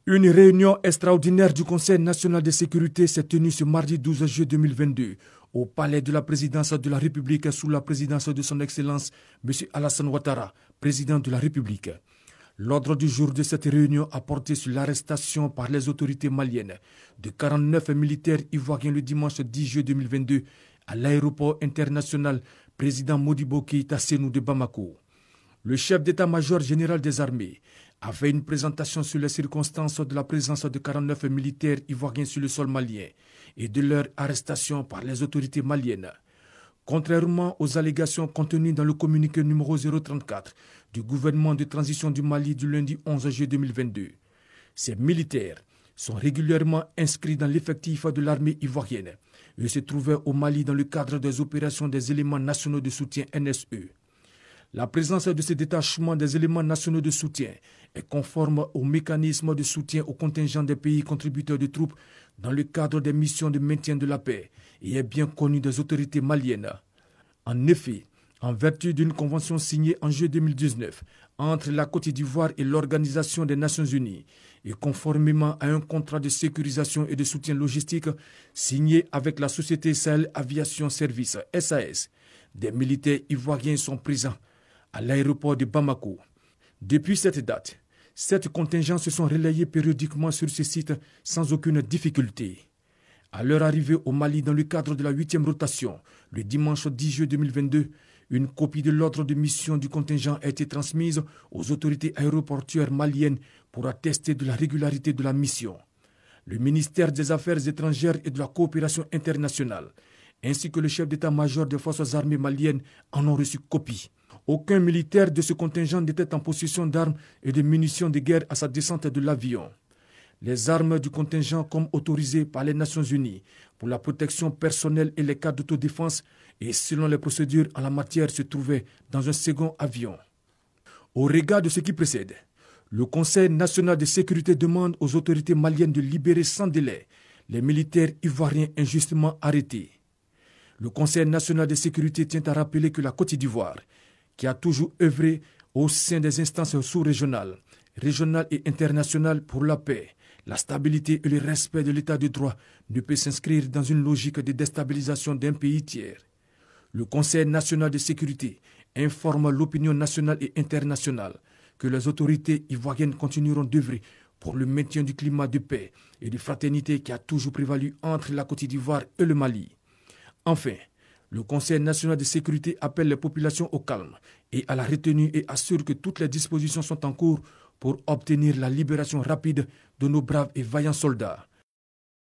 Une réunion extraordinaire du Conseil national de sécurité s'est tenue ce mardi 12 juillet 2022 au palais de la présidence de la République sous la présidence de son Excellence M. Alassane Ouattara, président de la République. L'ordre du jour de cette réunion a porté sur l'arrestation par les autorités maliennes de 49 militaires ivoiriens le dimanche 10 juillet 2022 à l'aéroport international président Modibo Keïta Sénou de Bamako. Le chef d'état-major général des armées a fait une présentation sur les circonstances de la présence de 49 militaires ivoiriens sur le sol malien et de leur arrestation par les autorités maliennes. Contrairement aux allégations contenues dans le communiqué numéro 034 du gouvernement de transition du Mali du lundi 11 juillet 2022, ces militaires sont régulièrement inscrits dans l'effectif de l'armée ivoirienne et se trouvaient au Mali dans le cadre des opérations des éléments nationaux de soutien NSE. La présence de ces détachements des éléments nationaux de soutien est conforme au mécanisme de soutien aux contingents des pays contributeurs de troupes dans le cadre des missions de maintien de la paix et est bien connu des autorités maliennes. En effet, en vertu d'une convention signée en juillet 2019 entre la Côte d'Ivoire et l'Organisation des Nations Unies et conformément à un contrat de sécurisation et de soutien logistique signé avec la société Sahel Aviation Service SAS, des militaires ivoiriens sont présents à l'aéroport de Bamako. Depuis cette date, 7 contingents se sont relayés périodiquement sur ce site sans aucune difficulté. À leur arrivée au Mali dans le cadre de la 8e rotation, le dimanche 10 juillet 2022, une copie de l'ordre de mission du contingent a été transmise aux autorités aéroportuaires maliennes pour attester de la régularité de la mission. Le ministère des Affaires étrangères et de la coopération internationale, ainsi que le chef d'état-major des forces armées maliennes en ont reçu copie. Aucun militaire de ce contingent n'était en possession d'armes et de munitions de guerre à sa descente de l'avion. Les armes du contingent, comme autorisées par les Nations Unies pour la protection personnelle et les cas d'autodéfense et selon les procédures en la matière, se trouvaient dans un second avion. Au regard de ce qui précède, le Conseil national de sécurité demande aux autorités maliennes de libérer sans délai les militaires ivoiriens injustement arrêtés. Le Conseil national de sécurité tient à rappeler que la Côte d'Ivoire, qui a toujours œuvré au sein des instances sous-régionales, régionales et internationales pour la paix, la stabilité et le respect de l'état de droit, ne peut s'inscrire dans une logique de déstabilisation d'un pays tiers. Le Conseil national de sécurité informe l'opinion nationale et internationale que les autorités ivoiriennes continueront d'œuvrer pour le maintien du climat de paix et de fraternité qui a toujours prévalu entre la Côte d'Ivoire et le Mali. Enfin, le Conseil national de sécurité appelle les populations au calme et à la retenue et assure que toutes les dispositions sont en cours pour obtenir la libération rapide de nos braves et vaillants soldats.